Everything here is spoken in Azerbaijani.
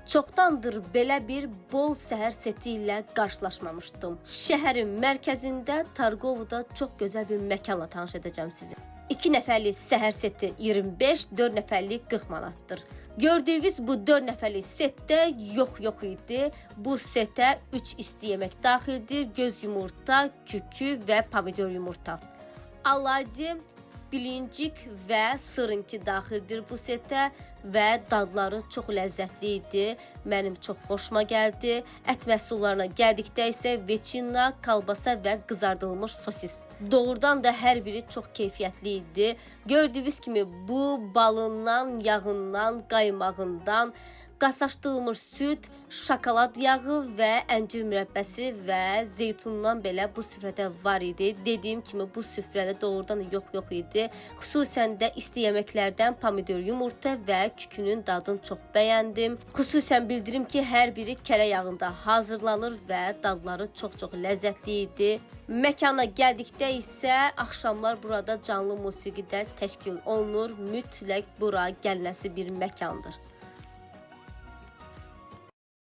Çoxdandır belə bir bol səhər seti ilə qarşılaşmamışdım. Şəhərin mərkəzində Targovda çox gözəl bir məkanla tanış edəcəm sizi. 2 nəfərlik səhər seti 25, 4 nəfərlik 40 manatdır. Gördüyünüz bu 4 nəfərlik setdə yox idi. Bu setə 3 isti yemək daxildir. Göz yumurta, kükü və pomidor yumurta. Aladdi, bilincik və sırınki daxildir bu setə və dadları çox ləzzətli idi. Mənim çox xoşuma gəldi. Ət məhsullarına gəldikdə isə veçina, kalbasa və qızardılmış sosis. Doğrudan da hər biri çox keyfiyyətli idi. Gördüyünüz kimi bu balından, yağından, qaymağından, qatlaşdırılmış süd, şokolad yağı və əncir mürəbbəsi və zeytundan belə bu süfrədə var idi. Dediyim kimi bu süfrədə doğrudan yox idi. Xüsusən də isti yeməklərdən pomidor yumurta və kükünün dadını çox bəyəndim. Xüsusən bildirim ki, hər biri kərə yağında hazırlanır və dadları çox ləzzətli idi. Məkana gəldikdə isə axşamlar burada canlı musiqidə təşkil olunur. Mütləq bura gəlinəsi bir məkandır.